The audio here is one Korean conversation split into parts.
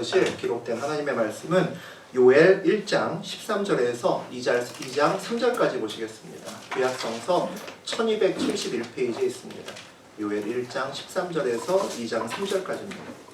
들으실 기록된 하나님의 말씀은 요엘 1장 13절에서 2장 3절까지 보시겠습니다. 구약성서 1271페이지에 있습니다. 요엘 1장 13절에서 2장 3절까지입니다.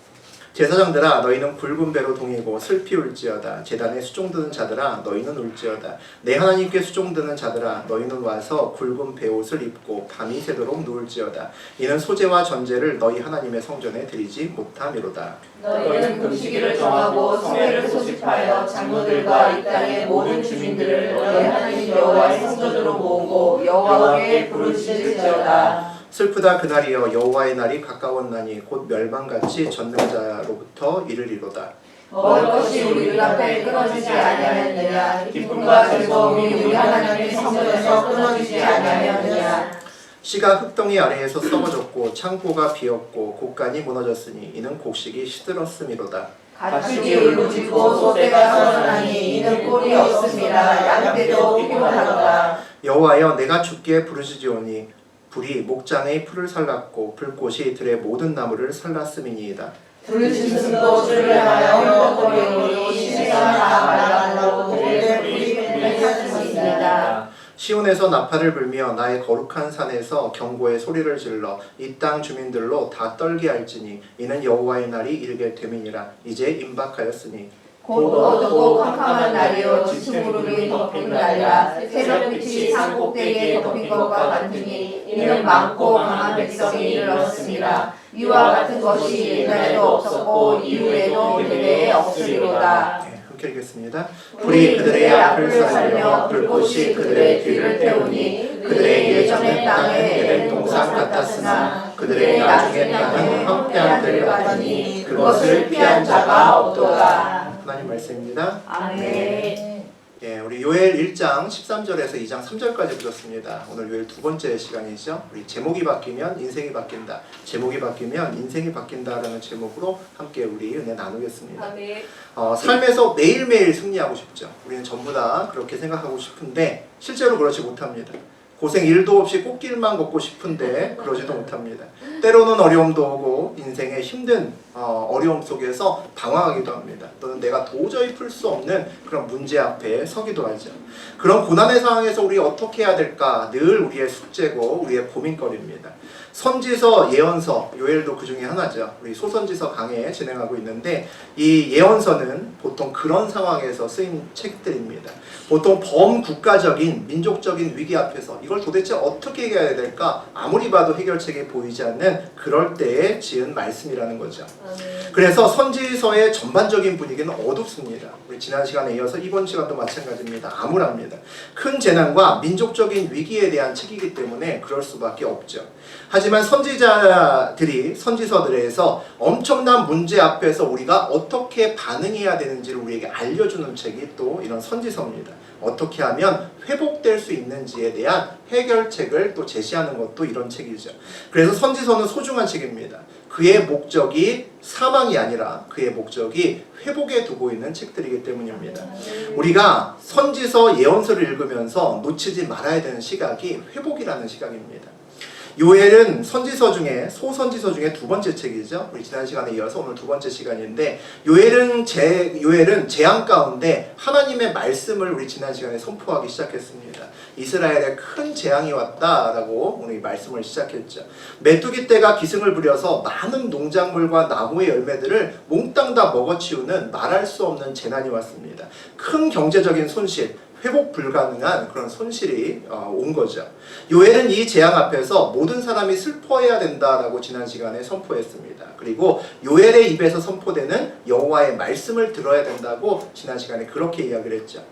제사장들아 너희는 굵은 배로 동이고 슬피 울지어다. 제단에 수종드는 자들아 너희는 울지어다. 내 하나님께 수종드는 자들아 너희는 와서 굵은 배옷을 입고 밤이 새도록 누울지어다. 이는 소재와 전제를 너희 하나님의 성전에 드리지 못함이로다. 너희는 금식일을 정하고 성회를 소집하여 장로들과 이 땅의 모든 주민들을 너희 하나님 여호와의 성전으로 모으고 여호와께 부르짖을지어다. 슬프다 그날이여 여호와의 날이 가까웠나니 곧 멸망같이 전능자로부터 이르리로다. 먹을 것이 우리 앞에 끊어지지 아니하였느냐. 기쁨과 즐거움이 우리 하나님의 성전에서 끊어지지 아니하였느냐. 씨가 흙덩이 아래에서 썩어졌고 창고가 비었고 곡간이 무너졌으니 이는 곡식이 시들었음이로다. 가축이 울부짖고 소떼가 서러나니 이는 꼴이 없음이라. 양떼도 피곤하도다. 여호와여 내가 주께 부르짖으오니 불이 목장의 풀을 살랐고 불꽃이 들의 모든 나무를 살랐음이니이다. 부르짖음도 주를 향하여 헐떡거리니 시내가 다 말라고 들의 불이 팽팽하였습니다. 시온에서 나팔을 불며 나의 거룩한 산에서 경고의 소리를 질러 이 땅 주민들로 다 떨게 할지니 이는 여호와의 날이 이르게 됨이니라. 이제 임박하였으니 곧 어두고 캄캄한 날이요 짙은 구름이 덮인 날이라. 새벽빛이 산 꼭대기에 덮인 것과 같으니 이는 많고 강한 백성이 이르렀습니다. 이와 같은 것이 옛날에도 없었고 이후에도 미래에 없으리로다. 함께 읽겠습니다. 불이 그들의 앞을 살며 불꽃이 그들의 뒤를 태우니 그들의 예전의 땅은 에덴 동산 같았으나 그들의 나중의 땅은 황폐한 들 같으니 그것을 피한 자가 없도다. 하나님 말씀입니다. 아멘. 예, 우리 요엘 1장 13절에서 2장 3절까지 보셨습니다. 오늘 요엘 두 번째 시간이죠. 우리 제목이 바뀌면 인생이 바뀐다. 제목이 바뀌면 인생이 바뀐다라는 제목으로 함께 우리 은혜 나누겠습니다. 아멘. 삶에서 매일매일 승리하고 싶죠. 우리는 전부 다 그렇게 생각하고 싶은데 실제로 그렇지 못합니다. 고생 1도 없이 꽃길만 걷고 싶은데 그러지도 못합니다. 때로는 어려움도 오고 인생의 힘든 어려움 속에서 방황하기도 합니다. 또는 내가 도저히 풀 수 없는 그런 문제 앞에 서기도 하죠. 그런 고난의 상황에서 우리 어떻게 해야 될까 늘 우리의 숙제고 우리의 고민거리입니다. 선지서, 예언서, 요엘도 그 중에 하나죠. 우리 소선지서 강해 진행하고 있는데 이 예언서는 보통 그런 상황에서 쓰인 책들입니다. 보통 범국가적인 민족적인 위기 앞에서 이걸 도대체 어떻게 해결해야 될까 아무리 봐도 해결책이 보이지 않는 그럴 때에 지은 말씀이라는 거죠. 그래서 선지서의 전반적인 분위기는 어둡습니다. 우리 지난 시간에 이어서 이번 시간도 마찬가지입니다. 암울합니다. 큰 재난과 민족적인 위기에 대한 책이기 때문에 그럴 수밖에 없죠. 하지만 선지자들이 선지서들에서 엄청난 문제 앞에서 우리가 어떻게 반응해야 되는지를 우리에게 알려주는 책이 또 이런 선지서입니다. 어떻게 하면 회복될 수 있는지에 대한 해결책을 또 제시하는 것도 이런 책이죠. 그래서 선지서는 소중한 책입니다. 그의 목적이 사망이 아니라 그의 목적이 회복에 두고 있는 책들이기 때문입니다. 우리가 선지서, 예언서를 읽으면서 놓치지 말아야 되는 시각이 회복이라는 시각입니다. 요엘은 선지서 중에 소선지서 중에 두 번째 책이죠. 우리 지난 시간에 이어서 오늘 두 번째 시간인데 요엘은 재앙 가운데 하나님의 말씀을 우리 지난 시간에 선포하기 시작했습니다. 이스라엘에 큰 재앙이 왔다라고 오늘 이 말씀을 시작했죠. 메뚜기 떼가 기승을 부려서 많은 농작물과 나무의 열매들을 몽땅 다 먹어치우는 말할 수 없는 재난이 왔습니다. 큰 경제적인 손실, 회복 불가능한 그런 손실이 온 거죠. 요엘은 이 재앙 앞에서 모든 사람이 슬퍼해야 된다라고 지난 시간에 선포했습니다. 그리고 요엘의 입에서 선포되는 여호와의 말씀을 들어야 된다고 지난 시간에 그렇게 이야기를 했죠.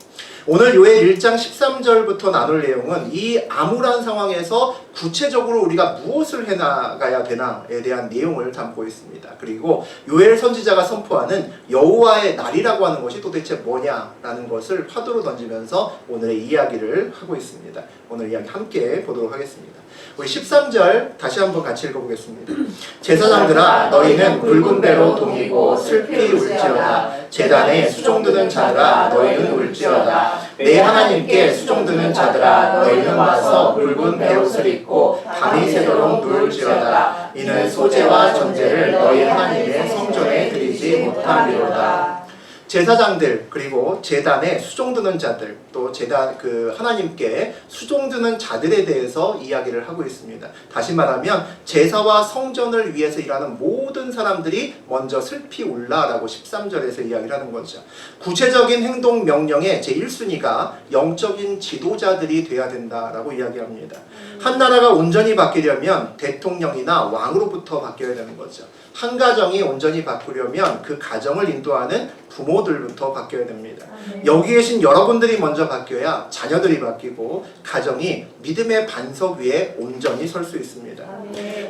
오늘 요엘 1장 13절부터 나눌 내용은 이 암울한 상황에서 구체적으로 우리가 무엇을 해나가야 되나에 대한 내용을 담고 있습니다. 그리고 요엘 선지자가 선포하는 여호와의 날이라고 하는 것이 도대체 뭐냐라는 것을 화두로 던지면서 오늘의 이야기를 하고 있습니다. 오늘 이야기 함께 보도록 하겠습니다. 우리 13절 다시 한번 같이 읽어보겠습니다. 제사장들아 너희는 굵은 배로 동이고 슬피 울지어다. 제단에 수종드는 자들아 너희는 울지어다. 내 하나님께 수종드는 자들아 너희는 와서 굵은 배옷을 입고 밤이 새도록 누울지어다. 이는 소재와 전제를 너희 하나님의 성전에 드리지 드리지 못함이로다. 제사장들 그리고 제단에 수종드는 자들 또 제단 하나님께 수종드는 자들에 대해서 이야기를 하고 있습니다. 다시 말하면 제사와 성전을 위해서 일하는 모든 사람들이 먼저 슬피 울라라고 13절에서 이야기를 하는 거죠. 구체적인 행동 명령의 제1순위가 영적인 지도자들이 돼야 된다라고 이야기합니다. 한 나라가 온전히 바뀌려면 대통령이나 왕으로부터 바뀌어야 되는 거죠. 한 가정이 온전히 바꾸려면 그 가정을 인도하는 부모들부터 바뀌어야 됩니다. 여기 계신 여러분들이 먼저 바뀌어야 자녀들이 바뀌고 가정이 믿음의 반석 위에 온전히 설 수 있습니다.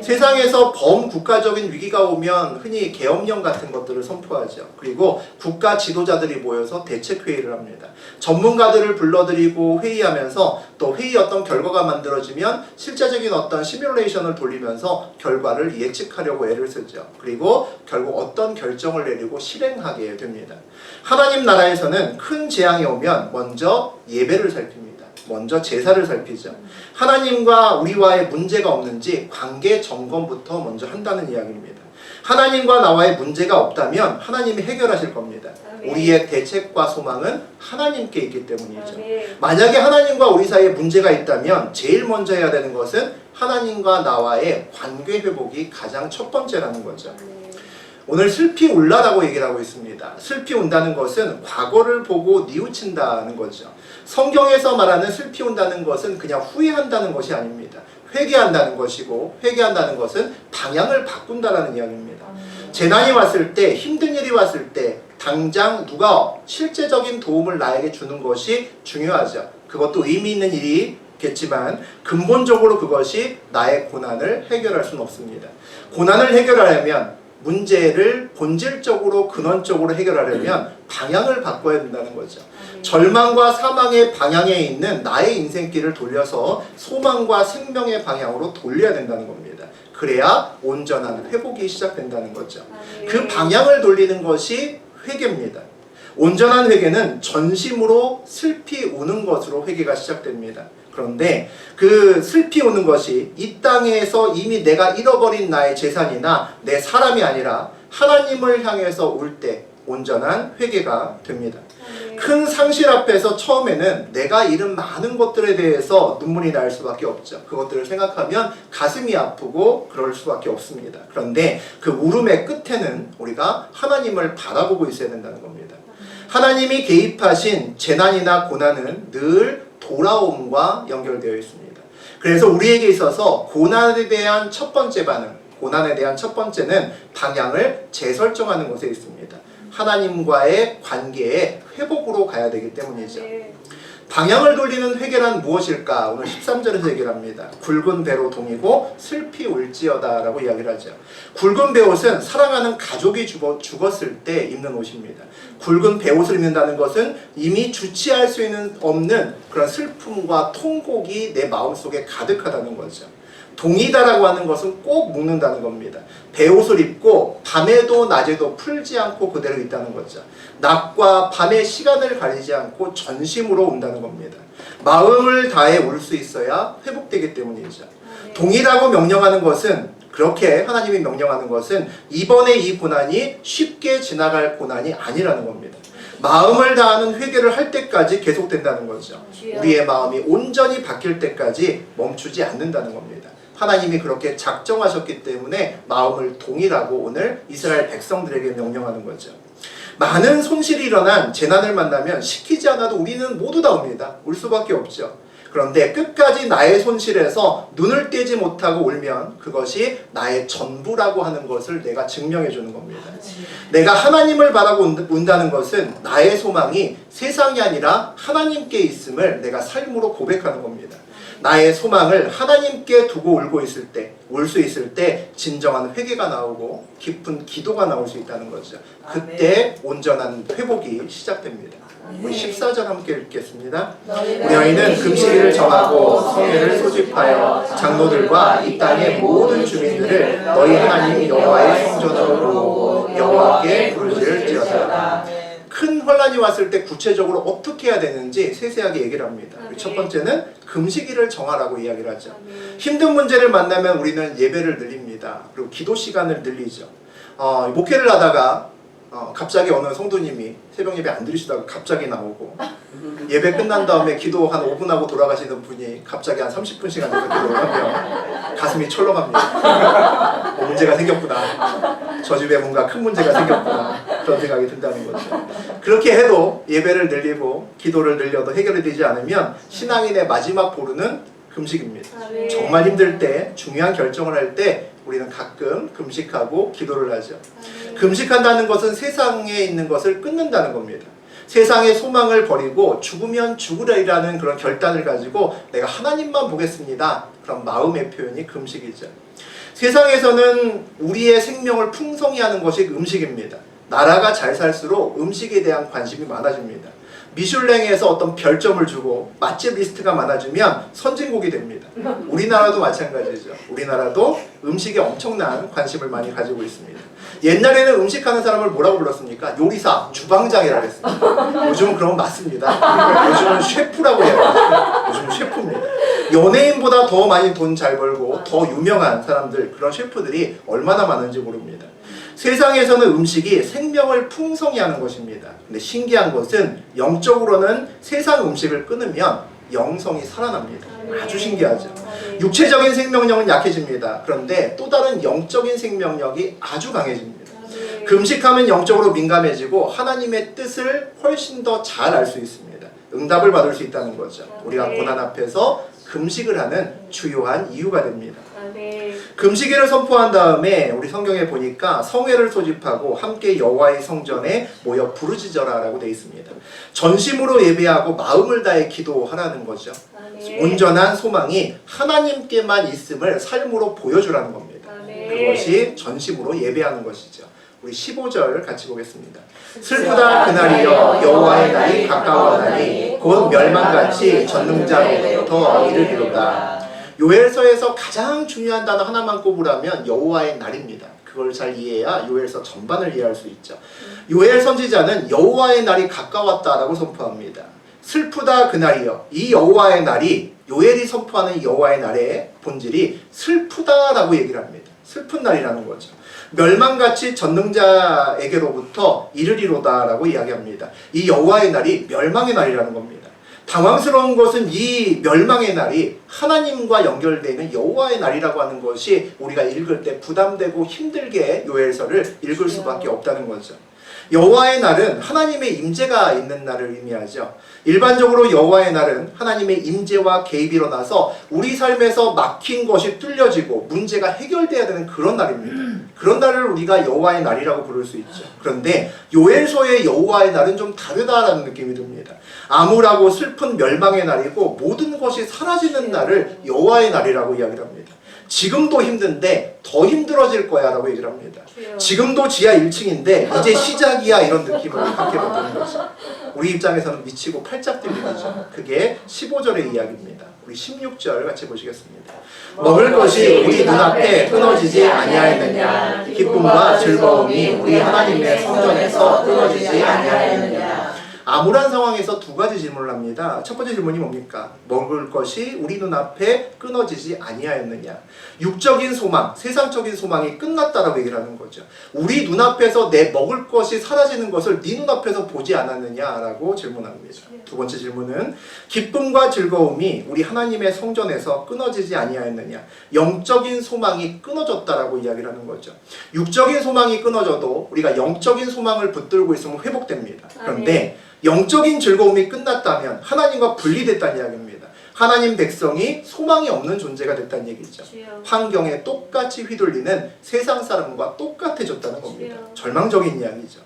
세상에서 범국가적인 위기가 오면 흔히 계엄령 같은 것들을 선포하죠. 그리고 국가 지도자들이 모여서 대책회의를 합니다. 전문가들을 불러들이고 회의하면서 또 회의 어떤 결과가 만들어지면 실제적인 어떤 시뮬레이션을 돌리면서 결과를 예측하려고 애를 쓰죠. 그리고 결국 어떤 결정을 내리고 실행하게 됩니다. 하나님 나라에서는 큰 재앙이 오면 먼저 예배를 살핍니다. 먼저 제사를 살피죠. 하나님과 우리와의 문제가 없는지 관계 점검부터 먼저 한다는 이야기입니다. 하나님과 나와의 문제가 없다면 하나님이 해결하실 겁니다. 우리의 대책과 소망은 하나님께 있기 때문이죠. 만약에 하나님과 우리 사이에 문제가 있다면 제일 먼저 해야 되는 것은 하나님과 나와의 관계 회복이 가장 첫 번째라는 거죠. 오늘 슬피 울라라고 얘기를 하고 있습니다. 슬피 운다는 것은 과거를 보고 뉘우친다는 거죠. 성경에서 말하는 슬피 운다는 것은 그냥 후회한다는 것이 아닙니다. 회개한다는 것이고, 회개한다는 것은 방향을 바꾼다라는 이야기입니다. 재난이 왔을 때, 힘든 일이 왔을 때 당장 누가 실제적인 도움을 나에게 주는 것이 중요하죠. 그것도 의미 있는 일이겠지만 근본적으로 그것이 나의 고난을 해결할 수는 없습니다. 고난을 해결하려면 문제를 본질적으로 근원적으로 해결하려면 방향을 바꿔야 된다는 거죠. 절망과 사망의 방향에 있는 나의 인생길을 돌려서 소망과 생명의 방향으로 돌려야 된다는 겁니다. 그래야 온전한 회복이 시작된다는 거죠. 그 방향을 돌리는 것이 회개입니다. 온전한 회개는 전심으로 슬피 우는 것으로 회개가 시작됩니다. 그런데 그 슬피 우는 것이 이 땅에서 이미 내가 잃어버린 나의 재산이나 내 사람이 아니라 하나님을 향해서 울 때 온전한 회개가 됩니다. 큰 상실 앞에서 처음에는 내가 잃은 많은 것들에 대해서 눈물이 날 수밖에 없죠. 그것들을 생각하면 가슴이 아프고 그럴 수밖에 없습니다. 그런데 그 울음의 끝에는 우리가 하나님을 바라보고 있어야 된다는 겁니다. 하나님이 개입하신 재난이나 고난은 늘 돌아옴과 연결되어 있습니다. 그래서 우리에게 있어서 고난에 대한 첫 번째 반응, 고난에 대한 첫 번째는 방향을 재설정하는 것에 있습니다. 하나님과의 관계의 회복으로 가야 되기 때문이죠. 방향을 돌리는 회개란 무엇일까? 오늘 13절에서 얘기를 합니다. 굵은 배로 동이고 슬피 울지어다 라고 이야기를 하죠. 굵은 배옷은 사랑하는 가족이 죽었을 때 입는 옷입니다. 굵은 배옷을 입는다는 것은 이미 주체할 수 없는 그런 슬픔과 통곡이 내 마음속에 가득하다는 거죠. 동이다라고 하는 것은 꼭 묶는다는 겁니다. 배옷을 입고 밤에도 낮에도 풀지 않고 그대로 있다는 거죠. 낮과 밤의 시간을 가리지 않고 전심으로 운다는 겁니다. 마음을 다해 울 수 있어야 회복되기 때문이죠. 동이라고 명령하는 것은, 그렇게 하나님이 명령하는 것은 이번에 이 고난이 쉽게 지나갈 고난이 아니라는 겁니다. 마음을 다하는 회개를 할 때까지 계속된다는 거죠. 우리의 마음이 온전히 바뀔 때까지 멈추지 않는다는 겁니다. 하나님이 그렇게 작정하셨기 때문에 마음을 동일하고 오늘 이스라엘 백성들에게 명령하는 거죠. 많은 손실이 일어난 재난을 만나면 시키지 않아도 우리는 모두 다 웁니다. 울 수밖에 없죠. 그런데 끝까지 나의 손실에서 눈을 떼지 못하고 울면 그것이 나의 전부라고 하는 것을 내가 증명해 주는 겁니다. 내가 하나님을 바라고 운다는 것은 나의 소망이 세상이 아니라 하나님께 있음을 내가 삶으로 고백하는 겁니다. 나의 소망을 하나님께 두고 울고 있을 때, 울 수 있을 때 진정한 회개가 나오고 깊은 기도가 나올 수 있다는 거죠. 그때 온전한 회복이 시작됩니다. 우리 14절 함께 읽겠습니다. 우리 너희는 금식일을 정하고 성회를 소집하여 장로들과 이 땅의 모든 주민들을 너희 하나님 여호와의 성전으로 모으고 여호와께 부르짖을지어다. 큰 혼란이 왔을 때 구체적으로 어떻게 해야 되는지 세세하게 얘기를 합니다. 첫 번째는 금식일을 정하라고 이야기를 하죠. 힘든 문제를 만나면 우리는 예배를 늘립니다. 그리고 기도 시간을 늘리죠. 목회를 하다가 갑자기 어느 성도님이 새벽 예배 안 드리시다가 갑자기 나오고 예배 끝난 다음에 기도 한 5분 하고 돌아가시는 분이 갑자기 한 30분씩 앉아서 기도를 하면 가슴이 철렁합니다. 문제가 생겼구나. 저 집에 뭔가 큰 문제가 생겼구나. 그런 생각이 든다는 거죠. 그렇게 해도 예배를 늘리고 기도를 늘려도 해결이 되지 않으면 신앙인의 마지막 보루는 금식입니다. 정말 힘들 때, 중요한 결정을 할 때 우리는 가끔 금식하고 기도를 하죠. 금식한다는 것은 세상에 있는 것을 끊는다는 겁니다. 세상의 소망을 버리고 죽으면 죽으리라는 그런 결단을 가지고 내가 하나님만 보겠습니다. 그런 마음의 표현이 금식이죠. 세상에서는 우리의 생명을 풍성히 하는 것이 음식입니다. 나라가 잘 살수록 음식에 대한 관심이 많아집니다. 미슐랭에서 어떤 별점을 주고 맛집 리스트가 많아지면 선진국이 됩니다. 우리나라도 마찬가지죠. 우리나라도 음식에 엄청난 관심을 많이 가지고 있습니다. 옛날에는 음식하는 사람을 뭐라고 불렀습니까? 요리사, 주방장이라고 했습니다. 요즘은 그런 거 맞습니다. 요즘은 셰프라고 해요. 요즘은 셰프입니다. 연예인보다 더 많이 돈 잘 벌고 더 유명한 사람들, 그런 셰프들이 얼마나 많은지 모릅니다. 세상에서는 음식이 생명을 풍성히 하는 것입니다. 근데 신기한 것은 영적으로는 세상 음식을 끊으면 영성이 살아납니다. 아주 신기하죠. 육체적인 생명력은 약해집니다. 그런데 또 다른 영적인 생명력이 아주 강해집니다. 금식하면 영적으로 민감해지고 하나님의 뜻을 훨씬 더 잘 알 수 있습니다. 응답을 받을 수 있다는 거죠. 우리가 고난 앞에서 금식을 하는 주요한 이유가 됩니다. 금식일을 선포한 다음에 우리 성경에 보니까 성회를 소집하고 함께 여호와의 성전에 모여 부르짖어라라고 되어 있습니다. 전심으로 예배하고 마음을 다해 기도하라는 거죠. 온전한 소망이 하나님께만 있음을 삶으로 보여주라는 겁니다. 그것이 전심으로 예배하는 것이죠. 우리 15절 같이 보겠습니다. 슬프다 그날이여 여호와의 날이 가까워나니 곧 멸망같이 전능자로부터 이르리로다. 요엘서에서 가장 중요한 단어 하나만 꼽으라면 여호와의 날입니다. 그걸 잘 이해해야 요엘서 전반을 이해할 수 있죠. 요엘 선지자는 여호와의 날이 가까웠다라고 선포합니다. 슬프다 그날이여. 이 여호와의 날이, 요엘이 선포하는 여호와의 날의 본질이 슬프다라고 얘기를 합니다. 슬픈 날이라는 거죠. 멸망같이 전능자에게로부터 이르리로다라고 이야기합니다. 이 여호와의 날이 멸망의 날이라는 겁니다. 당황스러운 것은 이 멸망의 날이 하나님과 연결되는 여호와의 날이라고 하는 것이 우리가 읽을 때 부담되고 힘들게 요엘서를 읽을 수밖에 없다는 거죠. 여호와의 날은 하나님의 임재가 있는 날을 의미하죠. 일반적으로 여호와의 날은 하나님의 임재와 개입이 일어나서 우리 삶에서 막힌 것이 뚫려지고 문제가 해결돼야 되는 그런 날입니다. 그런 날을 우리가 여호와의 날이라고 부를 수 있죠. 그런데 요엘서의 여호와의 날은 좀 다르다라는 느낌이 듭니다. 암울하고 슬픈 멸망의 날이고 모든 것이 사라지는 날을 여호와의 날이라고 이야기를 합니다. 지금도 힘든데 더 힘들어질 거야 라고 얘기를 합니다. 지금도 지하 1층인데 이제 시작이야, 이런 느낌을 함께 받는 거죠. 우리 입장에서는 미치고 팔짝 뛰죠. 그게 15절의 이야기입니다. 우리 16절 같이 보시겠습니다. 먹을 것이 우리 눈앞에 끊어지지 아니하였느냐. 기쁨과 즐거움이 우리 하나님의 성전에서 끊어지지 아니하였느냐. 암울한 상황에서 두 가지 질문을 합니다. 첫 번째 질문이 뭡니까? 먹을 것이 우리 눈앞에 끊어지지 아니하였느냐. 육적인 소망, 세상적인 소망이 끝났다라고 얘기를 하는 거죠. 우리 눈앞에서 내 먹을 것이 사라지는 것을 네 눈앞에서 보지 않았느냐라고 질문합니다. 두 번째 질문은 기쁨과 즐거움이 우리 하나님의 성전에서 끊어지지 아니하였느냐. 영적인 소망이 끊어졌다라고 이야기를 하는 거죠. 육적인 소망이 끊어져도 우리가 영적인 소망을 붙들고 있으면 회복됩니다. 그런데 영적인 즐거움이 끝났다면 하나님과 분리됐다는 이야기입니다. 하나님 백성이 소망이 없는 존재가 됐다는 얘기죠. 환경에 똑같이 휘둘리는 세상 사람과 똑같아졌다는 겁니다. 절망적인 이야기죠.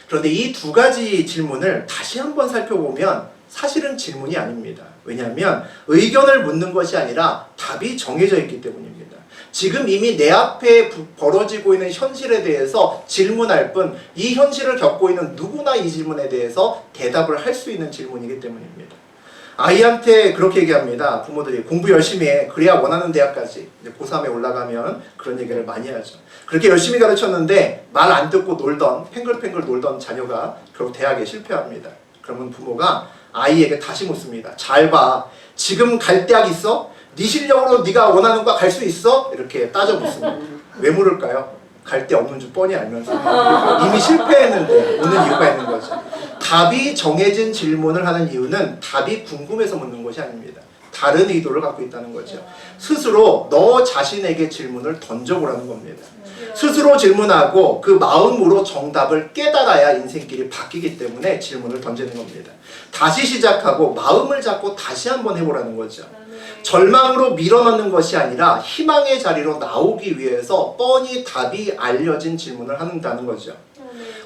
그런데 이 두 가지 질문을 다시 한번 살펴보면 사실은 질문이 아닙니다. 왜냐하면 의견을 묻는 것이 아니라 답이 정해져 있기 때문입니다. 지금 이미 내 앞에 벌어지고 있는 현실에 대해서 질문할 뿐, 이 현실을 겪고 있는 누구나 이 질문에 대해서 대답을 할 수 있는 질문이기 때문입니다. 아이한테 그렇게 얘기합니다. 부모들이 공부 열심히 해. 그래야 원하는 대학까지. 고3에 올라가면 그런 얘기를 많이 하죠. 그렇게 열심히 가르쳤는데 말 안 듣고 놀던, 팽글팽글 놀던 자녀가 결국 대학에 실패합니다. 그러면 부모가 아이에게 다시 묻습니다. 잘 봐. 지금 갈 대학 있어? 네 실력으로 네가 원하는 거 갈 수 있어? 이렇게 따져 묻습니다. 왜 물을까요? 갈 데 없는 줄 뻔히 알면서 이미 실패했는데 오는 이유가 있는 거죠. 답이 정해진 질문을 하는 이유는 답이 궁금해서 묻는 것이 아닙니다. 다른 의도를 갖고 있다는 거죠. 스스로 너 자신에게 질문을 던져보라는 겁니다. 스스로 질문하고 그 마음으로 정답을 깨달아야 인생길이 바뀌기 때문에 질문을 던지는 겁니다. 다시 시작하고 마음을 잡고 다시 한번 해보라는 거죠. 절망으로 밀어넣는 것이 아니라 희망의 자리로 나오기 위해서 뻔히 답이 알려진 질문을 한다는 거죠.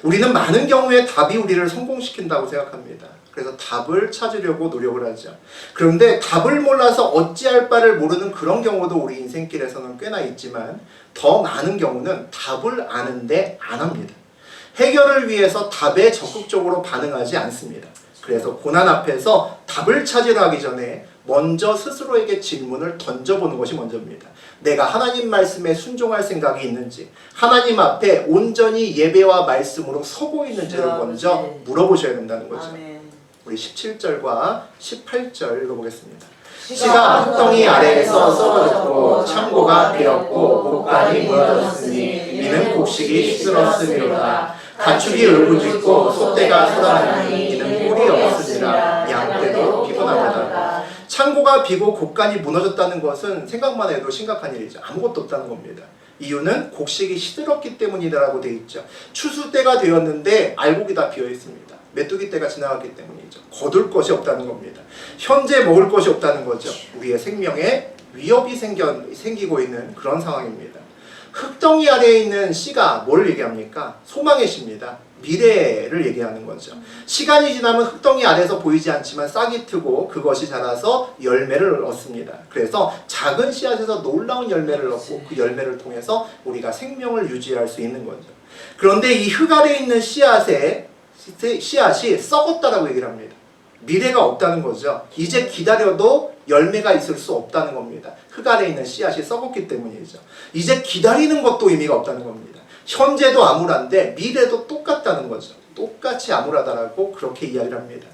우리는 많은 경우에 답이 우리를 성공시킨다고 생각합니다. 그래서 답을 찾으려고 노력을 하죠. 그런데 답을 몰라서 어찌할 바를 모르는 그런 경우도 우리 인생길에서는 꽤나 있지만 더 많은 경우는 답을 아는데 안 합니다. 해결을 위해서 답에 적극적으로 반응하지 않습니다. 그래서 고난 앞에서 답을 찾으려 하기 전에 먼저 스스로에게 질문을 던져보는 것이 먼저입니다. 내가 하나님 말씀에 순종할 생각이 있는지, 하나님 앞에 온전히 예배와 말씀으로 서고 있는지를 먼저 물어보셔야 된다는 거죠. 우리 17절과 18절 읽어보겠습니다. 씨가 흙덩이 아래에서 썩어졌고 창고가 비었고 곡간이 무너졌으니 이는 곡식이 시들었음이로다. 가축이 울부짖고 소떼가 쏟아나니 이는 꿀이 없으리라. 양떼도 피곤하다. 창고가 비고 곡간이 무너졌다는 것은 생각만 해도 심각한 일이죠. 아무것도 없다는 겁니다. 이유는 곡식이 시들었기 때문이라고 되어 있죠. 추수 때가 되었는데 알곡이 다 비어 있습니다. 메뚜기 때가 지나갔기 때문이죠. 거둘 것이 없다는 겁니다. 현재 먹을 것이 없다는 거죠. 우리의 생명에 위협이 생기고 있는 그런 상황입니다. 흙덩이 아래에 있는 씨가 뭘 얘기합니까? 소망의 씨입니다. 미래를 얘기하는 거죠. 시간이 지나면 흙덩이 아래에서 보이지 않지만 싹이 트고 그것이 자라서 열매를 얻습니다. 그래서 작은 씨앗에서 놀라운 열매를 얻고 그 열매를 통해서 우리가 생명을 유지할 수 있는 거죠. 그런데 이 흙 아래에 있는 씨앗이 썩었다라고 얘기를 합니다. 미래가 없다는 거죠. 이제 기다려도 열매가 있을 수 없다는 겁니다. 흙 아래에 있는 씨앗이 썩었기 때문이죠. 이제 기다리는 것도 의미가 없다는 겁니다. 현재도 암울한데 미래도 똑같다는 거죠. 똑같이 암울하다라고 그렇게 이야기를 합니다.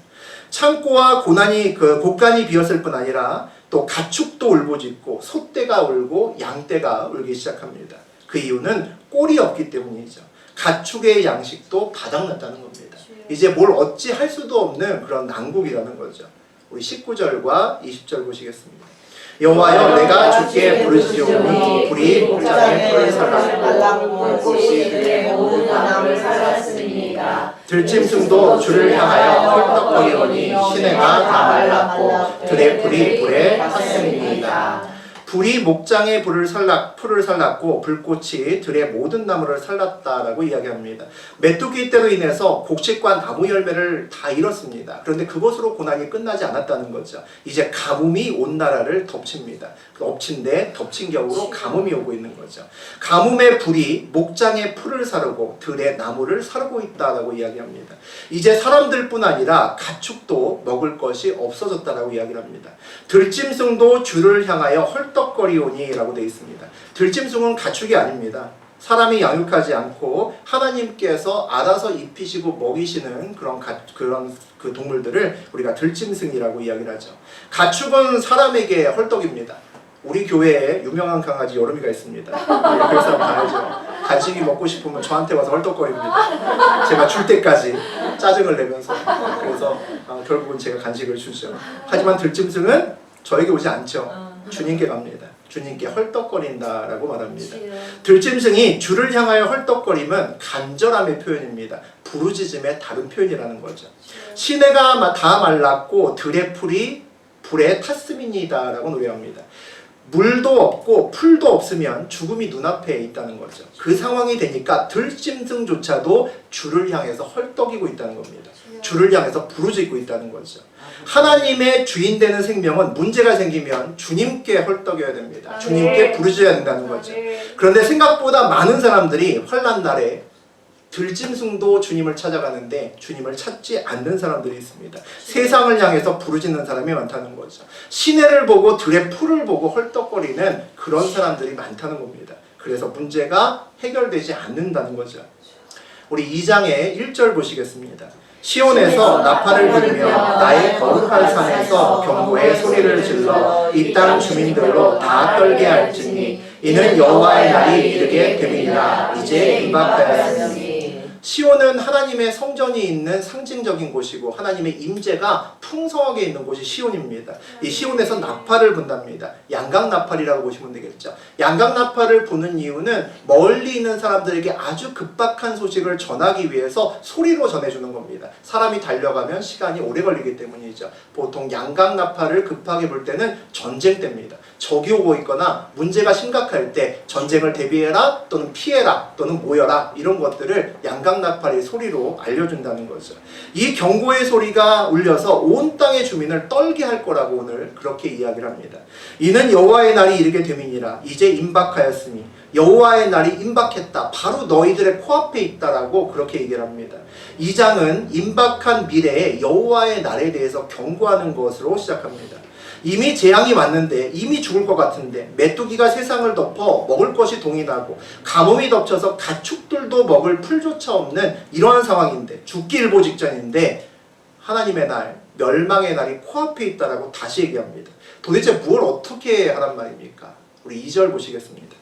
창고와 곡간이 비었을 뿐 아니라 또 가축도 울부짖고 소떼가 울고 양떼가 울기 시작합니다. 그 이유는 꼴이 없기 때문이죠. 가축의 양식도 바닥났다는 겁니다. 이제 뭘 어찌 할 수도 없는 그런 난국이라는 거죠. 우리 19절과 20절 보시겠습니다. 여호와여 내가 주께 부르짖으오니 불이 목장의 풀을 살랐고 꽃이 들의 모든 나무를 살랐습니다. 들짐승도 주를 향하여 헐떡거리오니 시내가 다 말랐고 들의 풀이 불에 탔음이니이다. 불이 목장의 풀을 살랐고 불꽃이 들의 모든 나무를 살랐다라고 이야기합니다. 메뚜기 때로 인해서 곡식과 나무 열매를 다 잃었습니다. 그런데 그것으로 고난이 끝나지 않았다는 거죠. 이제 가뭄이 온 나라를 덮칩니다. 덮친 격으로 가뭄이 오고 있는 거죠. 가뭄의 불이 목장의 풀을 사르고 들의 나무를 사르고 있다라고 이야기합니다. 이제 사람들뿐 아니라 가축도 먹을 것이 없어졌다라고 이야기를 합니다. 들짐승도 주를 향하여 헐떡거리오니 라고 되어 있습니다. 들짐승은 가축이 아닙니다. 사람이 양육하지 않고 하나님께서 알아서 입히시고 먹이시는 그런 그 동물들을 우리가 들짐승이라고 이야기를 하죠. 가축은 사람에게 헐떡입니다. 우리 교회에 유명한 강아지 여름이가 있습니다. 그래서 한번 알죠. 간식이 먹고 싶으면 저한테 와서 헐떡거립니다. 제가 줄 때까지 짜증을 내면서. 그래서 결국은 제가 간식을 주죠. 하지만 들짐승은 저에게 오지 않죠. 주님께 갑니다. 주님께 헐떡거린다라고 말합니다. 들짐승이 주를 향하여 헐떡거림은 간절함의 표현입니다. 부르짖음의 다른 표현이라는 거죠. 시내가 다 말랐고 들의 풀이 불에 탔음이니이다 라고 노래합니다. 물도 없고 풀도 없으면 죽음이 눈앞에 있다는 거죠. 그 상황이 되니까 들짐승조차도 주를 향해서 헐떡이고 있다는 겁니다. 주를 향해서 부르짖고 있다는 거죠. 하나님의 주인 되는 생명은 문제가 생기면 주님께 헐떡여야 됩니다. 주님께 부르짖어야 된다는 거죠. 그런데 생각보다 많은 사람들이 환난 날에 들짐승도 주님을 찾아가는데 주님을 찾지 않는 사람들이 있습니다. 세상을 향해서 부르짖는 사람이 많다는 거죠. 시내를 보고 들의 풀을 보고 헐떡거리는 그런 사람들이 많다는 겁니다. 그래서 문제가 해결되지 않는다는 거죠. 우리 2장의 1절 보시겠습니다. 시온에서 나팔을 불며 나의 거룩한 산에서 경고의 소리를 질러 이 땅 주민들로 다 떨게 할지니 이는 여호와의 날이 이르게 됨이니라. 이제 임박하였으니. 시온은 하나님의 성전이 있는 상징적인 곳이고 하나님의 임재가 풍성하게 있는 곳이 시온입니다. 이 시온에서 나팔을 분답니다. 양각나팔이라고 보시면 되겠죠. 양각나팔을 부는 이유는 멀리 있는 사람들에게 아주 급박한 소식을 전하기 위해서 소리로 전해주는 겁니다. 사람이 달려가면 시간이 오래 걸리기 때문이죠. 보통 양각나팔을 급하게 불 때는 전쟁 때입니다. 적이 오고 있거나 문제가 심각할 때 전쟁을 대비해라 또는 피해라 또는 모여라 이런 것들을 양각나팔의 소리로 알려준다는 거죠. 이 경고의 소리가 울려서 온 땅의 주민을 떨게 할 거라고 오늘 그렇게 이야기를 합니다. 이는 여호와의 날이 이르게 됨이니라. 이제 임박하였으니 여호와의 날이 임박했다. 바로 너희들의 코앞에 있다라고 그렇게 얘기를 합니다. 이 장은 임박한 미래의 여호와의 날에 대해서 경고하는 것으로 시작합니다. 이미 재앙이 왔는데 이미 죽을 것 같은데 메뚜기가 세상을 덮어 먹을 것이 동이나고 가뭄이 덮쳐서 가축들도 먹을 풀조차 없는 이러한 상황인데 죽기 일보 직전인데 하나님의 날, 멸망의 날이 코앞에 있다라고 다시 얘기합니다. 도대체 뭘 어떻게 하란 말입니까? 우리 2절 보시겠습니다.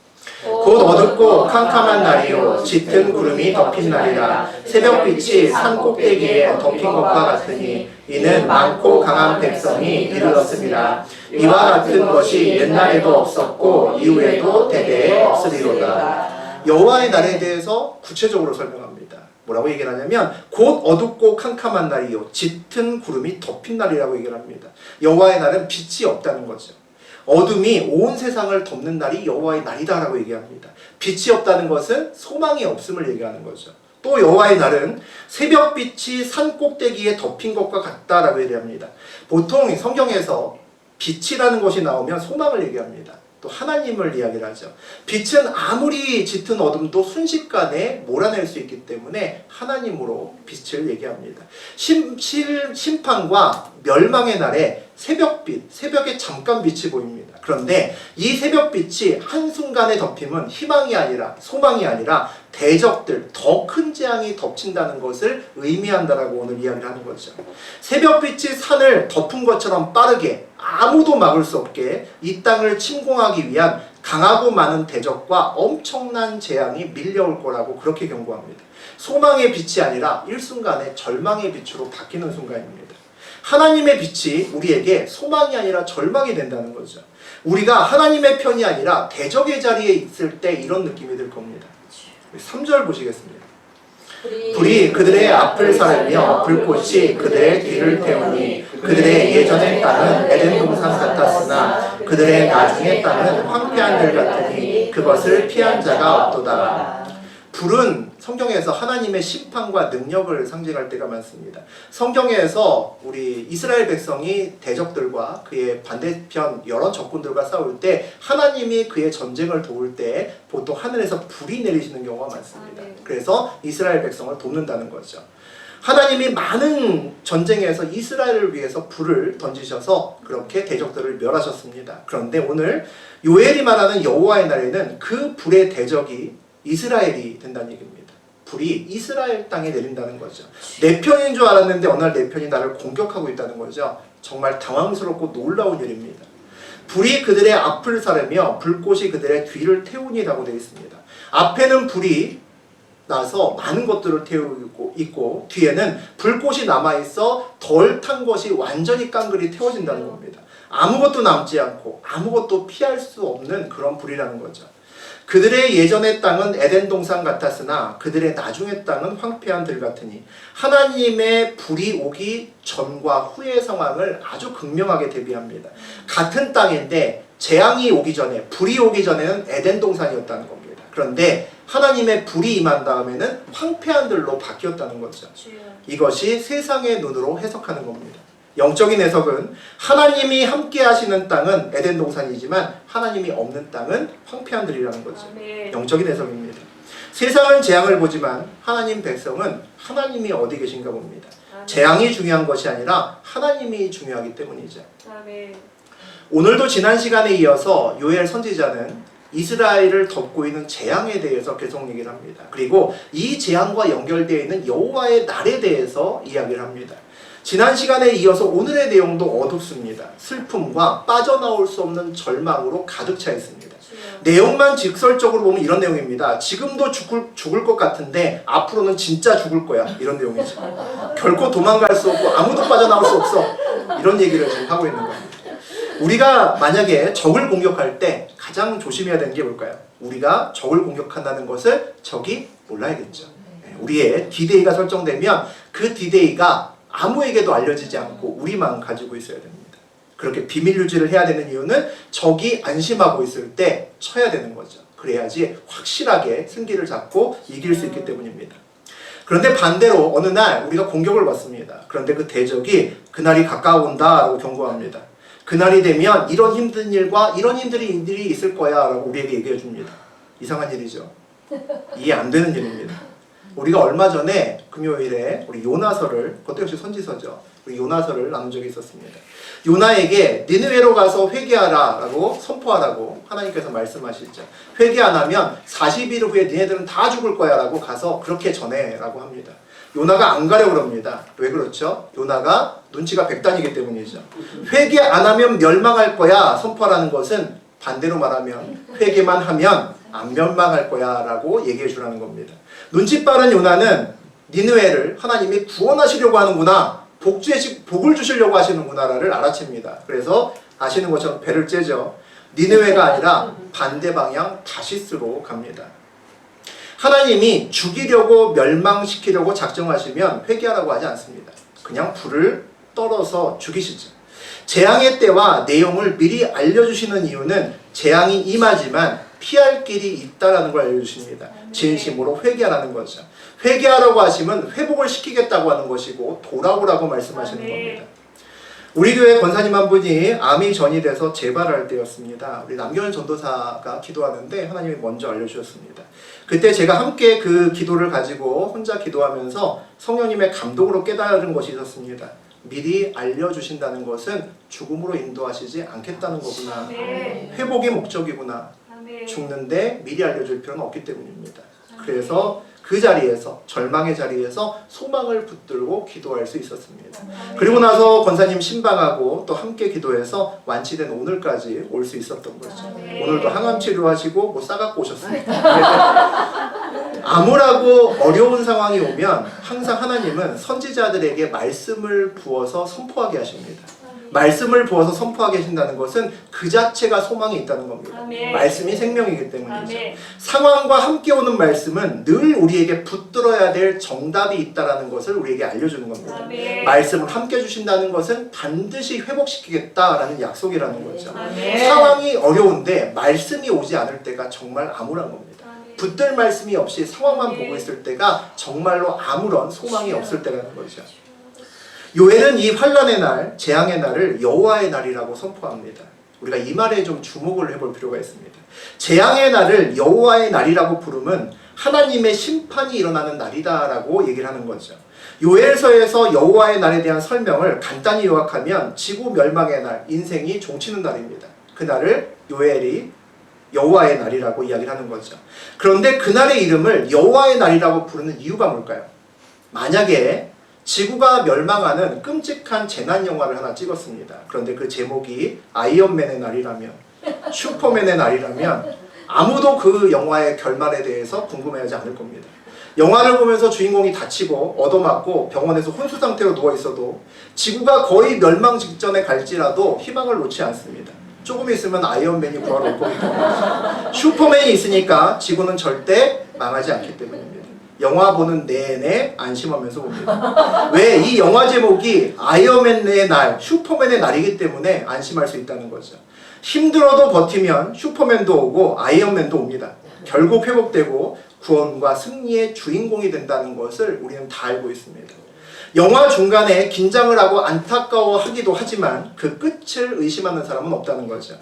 곧 어둡고 캄캄한 날이요 짙은 구름이 덮인 날이라. 새벽빛이 산 꼭대기에 덮인 것과 같으니 이는 많고 강한 백성이 이르렀습니다. 이와 같은 것이 옛날에도 없었고 이후에도 대대에 없으리로다. 여호와의 날에 대해서 구체적으로 설명합니다. 뭐라고 얘기를 하냐면 곧 어둡고 캄캄한 날이요 짙은 구름이 덮인 날이라고 얘기를 합니다. 여호와의 날은 빛이 없다는 거죠. 어둠이 온 세상을 덮는 날이 여호와의 날이다라고 얘기합니다. 빛이 없다는 것은 소망이 없음을 얘기하는 거죠. 또 여호와의 날은 새벽빛이 산 꼭대기에 덮인 것과 같다라고 얘기합니다. 보통 성경에서 빛이라는 것이 나오면 소망을 얘기합니다. 또 하나님을 이야기를 하죠. 빛은 아무리 짙은 어둠도 순식간에 몰아낼 수 있기 때문에 하나님으로 빛을 얘기합니다. 심판과 멸망의 날에 새벽빛, 새벽에 잠깐 빛이 보입니다. 그런데 이 새벽빛이 한순간에 덮임은 희망이 아니라 소망이 아니라 대적들, 더 큰 재앙이 덮친다는 것을 의미한다라고 오늘 이야기를 하는 거죠. 새벽빛이 산을 덮은 것처럼 빠르게 아무도 막을 수 없게 이 땅을 침공하기 위한 강하고 많은 대적과 엄청난 재앙이 밀려올 거라고 그렇게 경고합니다. 소망의 빛이 아니라 일순간에 절망의 빛으로 바뀌는 순간입니다. 하나님의 빛이 우리에게 소망이 아니라 절망이 된다는 거죠. 우리가 하나님의 편이 아니라 대적의 자리에 있을 때 이런 느낌이 들 겁니다. 3절 보시겠습니다. 불이 그들의 앞을 사르며 불꽃이 그들의 뒤를 태우니 그들의 예전의 땅은 에덴 동산 같았으나 그들의 나중의 땅은 황폐한 들 같으니 그것을 피한 자가 없도다. 불은 성경에서 하나님의 심판과 능력을 상징할 때가 많습니다. 성경에서 우리 이스라엘 백성이 대적들과 그의 반대편 여러 적군들과 싸울 때 하나님이 그의 전쟁을 도울 때 보통 하늘에서 불이 내리시는 경우가 많습니다. 그래서 이스라엘 백성을 돕는다는 거죠. 하나님이 많은 전쟁에서 이스라엘을 위해서 불을 던지셔서 그렇게 대적들을 멸하셨습니다. 그런데 오늘 요엘이 말하는 여호와의 날에는 그 불의 대적이 이스라엘이 된다는 얘기입니다. 불이 이스라엘 땅에 내린다는 거죠. 내 편인 줄 알았는데 어느 날 내 편이 나를 공격하고 있다는 거죠. 정말 당황스럽고 놀라운 일입니다. 불이 그들의 앞을 사르며 불꽃이 그들의 뒤를 태우니라고 되어 있습니다. 앞에는 불이 나서 많은 것들을 태우고 있고 뒤에는 불꽃이 남아있어 덜 탄 것이 완전히 깡그리 태워진다는 겁니다. 아무것도 남지 않고 아무것도 피할 수 없는 그런 불이라는 거죠. 그들의 예전의 땅은 에덴 동산 같았으나 그들의 나중의 땅은 황폐한 들 같으니 하나님의 불이 오기 전과 후의 상황을 아주 극명하게 대비합니다. 같은 땅인데 재앙이 오기 전에 불이 오기 전에는 에덴 동산이었다는 겁니다. 그런데 하나님의 불이 임한 다음에는 황폐한 들로 바뀌었다는 거죠. 이것이 세상의 눈으로 해석하는 겁니다. 영적인 해석은 하나님이 함께 하시는 땅은 에덴 동산이지만 하나님이 없는 땅은 황폐한 들이라는 거죠. 영적인 해석입니다. 세상은 재앙을 보지만 하나님 백성은 하나님이 어디 계신가 봅니다. 재앙이 중요한 것이 아니라 하나님이 중요하기 때문이죠. 오늘도 지난 시간에 이어서 요엘 선지자는 이스라엘을 덮고 있는 재앙에 대해서 계속 얘기를 합니다. 그리고 이 재앙과 연결되어 있는 여호와의 날에 대해서 이야기를 합니다. 지난 시간에 이어서 오늘의 내용도 어둡습니다. 슬픔과 빠져나올 수 없는 절망으로 가득 차 있습니다. 내용만 직설적으로 보면 이런 내용입니다. 지금도 죽을 것 같은데 앞으로는 진짜 죽을 거야. 이런 내용이죠. 결코 도망갈 수 없고 아무도 빠져나올 수 없어. 이런 얘기를 지금 하고 있는 겁니다. 우리가 만약에 적을 공격할 때 가장 조심해야 되는 게 뭘까요? 우리가 적을 공격한다는 것을 적이 몰라야겠죠. 우리의 D-Day가 설정되면 그 D-Day가 아무에게도 알려지지 않고 우리만 가지고 있어야 됩니다. 그렇게 비밀 유지를 해야 되는 이유는 적이 안심하고 있을 때 쳐야 되는 거죠. 그래야지 확실하게 승기를 잡고 이길 수 있기 때문입니다. 그런데 반대로 어느 날 우리가 공격을 받습니다. 그런데 그 대적이 그날이 가까워온다라고 경고합니다. 그날이 되면 이런 힘든 일과 이런 일들이 있을 거야 라고 우리에게 얘기해 줍니다. 이상한 일이죠. 이해 안 되는 일입니다. 우리가 얼마 전에 금요일에 우리 요나서를, 그것도 역시 선지서죠. 우리 요나서를 나눈 적이 있었습니다. 요나에게 니느웨로 가서 회개하라 라고 선포하라고 하나님께서 말씀하시죠. 회개 안 하면 40일 후에 니네들은 다 죽을 거야 라고 가서 그렇게 전해 라고 합니다. 요나가 안 가려고 그럽니다. 왜 그렇죠? 요나가 눈치가 백단이기 때문이죠. 회개 안 하면 멸망할 거야 선포하라는 것은 반대로 말하면 회개만 하면 안 멸망할 거야 라고 얘기해 주라는 겁니다. 눈치 빠른 요나는 니느웨를 하나님이 구원하시려고 하는구나, 복을 주시려고 하시는구나를 알아챕니다. 그래서 아시는 것처럼 배를 째죠. 니느웨가 아니라 반대 방향 다시스로 갑니다. 하나님이 죽이려고 멸망시키려고 작정하시면 회개하라고 하지 않습니다. 그냥 불을 떨어서 죽이시죠. 재앙의 때와 내용을 미리 알려주시는 이유는 재앙이 임하지만 피할 길이 있다는 걸 알려주십니다. 진심으로 회개하라는 거죠. 회개하라고 하시면 회복을 시키겠다고 하는 것이고 돌아오라고 말씀하시는 겁니다. 우리 교회 권사님 한 분이 암이 전이돼서 재발할 때였습니다. 우리 남경현 전도사가 기도하는데 하나님이 먼저 알려주셨습니다. 그때 제가 함께 그 기도를 가지고 혼자 기도하면서 성령님의 감동으로 깨달은 것이 있었습니다. 미리 알려주신다는 것은 죽음으로 인도하시지 않겠다는 거구나. 회복이 목적이구나. 죽는데 미리 알려줄 필요는 없기 때문입니다. 그래서 그 자리에서, 절망의 자리에서 소망을 붙들고 기도할 수 있었습니다. 그리고 나서 권사님 신방하고 또 함께 기도해서 완치된 오늘까지 올 수 있었던 거죠. 오늘도 항암 치료하시고 뭐 싸갖고 오셨습니다. 암울하고 어려운 상황이 오면 항상 하나님은 선지자들에게 말씀을 부어서 선포하게 하십니다. 말씀을 부어서 선포하게 하신다는 것은 그 자체가 소망이 있다는 겁니다. 말씀이 생명이기 때문이죠. 상황과 함께 오는 말씀은 늘 우리에게 붙들어야 될 정답이 있다는 것을 우리에게 알려주는 겁니다. 말씀을 함께 주신다는 것은 반드시 회복시키겠다라는 약속이라는 거죠. 상황이 어려운데 말씀이 오지 않을 때가 정말 암울한 겁니다. 붙들 말씀이 없이 상황만 보고 있을 때가 정말로 아무런 소망이 없을 때라는 거죠. 요엘은 이 환난의 날, 재앙의 날을 여호와의 날이라고 선포합니다. 우리가 이 말에 좀 주목을 해볼 필요가 있습니다. 재앙의 날을 여호와의 날이라고 부르면 하나님의 심판이 일어나는 날이다라고 얘기를 하는 거죠. 요엘서에서 여호와의 날에 대한 설명을 간단히 요약하면 지구 멸망의 날, 인생이 종치는 날입니다. 그날을 요엘이 여호와의 날이라고 이야기를 하는 거죠. 그런데 그날의 이름을 여호와의 날이라고 부르는 이유가 뭘까요? 만약에 지구가 멸망하는 끔찍한 재난 영화를 하나 찍었습니다. 그런데 그 제목이 아이언맨의 날이라면, 슈퍼맨의 날이라면 아무도 그 영화의 결말에 대해서 궁금해하지 않을 겁니다. 영화를 보면서 주인공이 다치고 얻어맞고 병원에서 혼수 상태로 누워있어도 지구가 거의 멸망 직전에 갈지라도 희망을 놓지 않습니다. 조금 있으면 아이언맨이 구하러 올 거기 때문에. 슈퍼맨이 있으니까 지구는 절대 망하지 않기 때문입니다. 영화 보는 내내 안심하면서 봅니다. 왜? 이 영화 제목이 아이언맨의 날, 슈퍼맨의 날이기 때문에 안심할 수 있다는 거죠. 힘들어도 버티면 슈퍼맨도 오고 아이언맨도 옵니다. 결국 회복되고 구원과 승리의 주인공이 된다는 것을 우리는 다 알고 있습니다. 영화 중간에 긴장을 하고 안타까워하기도 하지만 그 끝을 의심하는 사람은 없다는 거죠.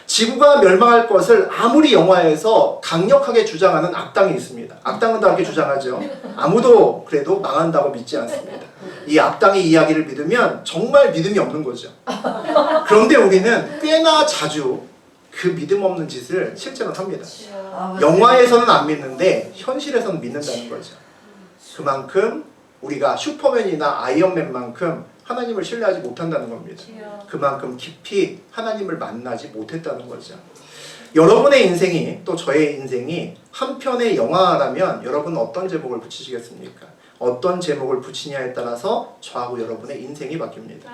지구가 멸망할 것을 아무리 영화에서 강력하게 주장하는 악당이 있습니다. 악당은 다 그렇게 주장하죠. 아무도 그래도 망한다고 믿지 않습니다. 이 악당의 이야기를 믿으면 정말 믿음이 없는 거죠. 그런데 우리는 꽤나 자주 그 믿음 없는 짓을 실제로 합니다. 영화에서는 안 믿는데 현실에서는 믿는다는 거죠. 그만큼 우리가 슈퍼맨이나 아이언맨만큼 하나님을 신뢰하지 못한다는 겁니다. 그만큼 깊이 하나님을 만나지 못했다는 거죠. 여러분의 인생이 또 저의 인생이 한 편의 영화라면 여러분 어떤 제목을 붙이시겠습니까? 어떤 제목을 붙이냐에 따라서 저하고 여러분의 인생이 바뀝니다.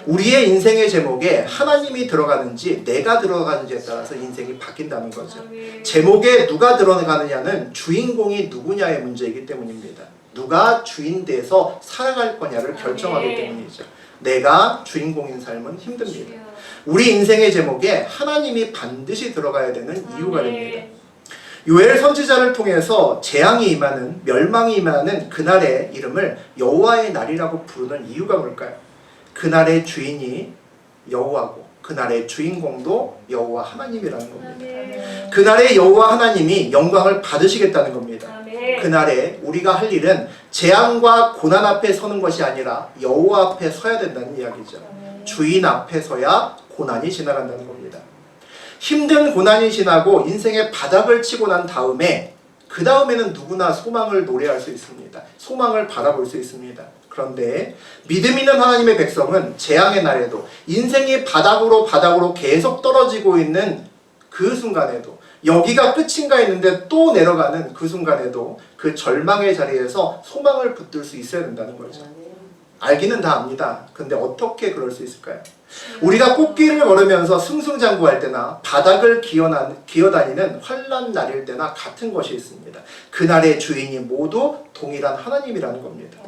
우리의 인생의 제목에 하나님이 들어가는지 내가 들어가는지에 따라서 인생이 바뀐다는 거죠. 제목에 누가 들어가느냐는 주인공이 누구냐의 문제이기 때문입니다. 누가 주인 돼서 살아갈 거냐를 결정하기 때문이죠. 내가 주인공인 삶은 힘듭니다. 우리 인생의 제목에 하나님이 반드시 들어가야 되는 이유가 됩니다. 요엘 선지자를 통해서 재앙이 임하는, 멸망이 임하는 그날의 이름을 여호와의 날이라고 부르는 이유가 뭘까요? 그날의 주인이 여호와고 그날의 주인공도 여호와 하나님이라는 겁니다. 그날의 여호와 하나님이 영광을 받으시겠다는 겁니다. 그날에 우리가 할 일은 재앙과 고난 앞에 서는 것이 아니라 여호와 앞에 서야 된다는 이야기죠. 주인 앞에 서야 고난이 지나간다는 겁니다. 힘든 고난이 지나고 인생의 바닥을 치고 난 다음에 그 다음에는 누구나 소망을 노래할 수 있습니다. 소망을 바라볼 수 있습니다. 그런데 믿음 있는 하나님의 백성은 재앙의 날에도 인생이 바닥으로 계속 떨어지고 있는 그 순간에도 여기가 끝인가 했는데 또 내려가는 그 순간에도 그 절망의 자리에서 소망을 붙들 수 있어야 된다는 거죠. 알기는 다 압니다. 근데 어떻게 그럴 수 있을까요? 우리가 꽃길을 걸으면서 승승장구할 때나 바닥을 기어다니는 환난 날일 때나 같은 것이 있습니다. 그날의 주인이 모두 동일한 하나님이라는 겁니다.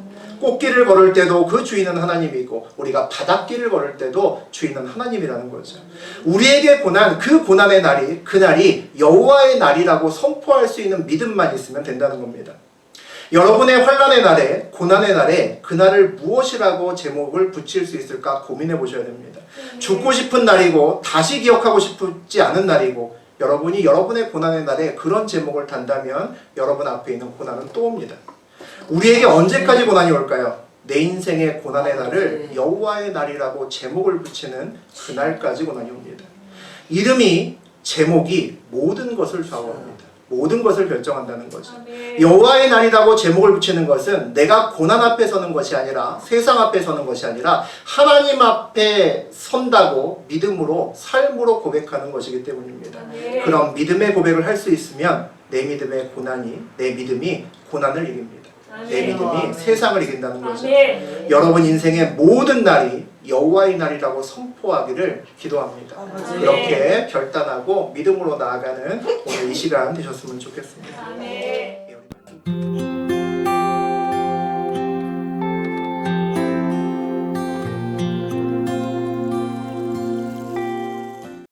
꽃길을 걸을 때도 그 주인은 하나님이고 우리가 바닷길을 걸을 때도 주인은 하나님이라는 거죠. 우리에게 고난, 그 고난의 날이 그날이 여호와의 날이라고 선포할 수 있는 믿음만 있으면 된다는 겁니다. 여러분의 환난의 날에, 고난의 날에 그날을 무엇이라고 제목을 붙일 수 있을까 고민해 보셔야 됩니다. 죽고 싶은 날이고 다시 기억하고 싶지 않은 날이고 여러분이 여러분의 고난의 날에 그런 제목을 단다면 여러분 앞에 있는 고난은 또 옵니다. 우리에게 언제까지 고난이 올까요? 내 인생의 고난의 날을 여호와의 날이라고 제목을 붙이는 그날까지 고난이 옵니다. 이름이, 제목이 모든 것을 좌우합니다. 모든 것을 결정한다는 거죠. 여호와의 날이라고 제목을 붙이는 것은 내가 고난 앞에 서는 것이 아니라 세상 앞에 서는 것이 아니라 하나님 앞에 선다고 믿음으로 삶으로 고백하는 것이기 때문입니다. 그럼 믿음의 고백을 할 수 있으면 내 믿음의 고난이, 내 믿음이 고난을 이깁니다. 내 믿음이 세상을 이긴다는 거죠. 여러분 인생의 모든 날이 여호와의 날이라고 선포하기를 기도합니다. 그렇게 결단하고 믿음으로 나아가는 오늘 이 시간 되셨으면 좋겠습니다.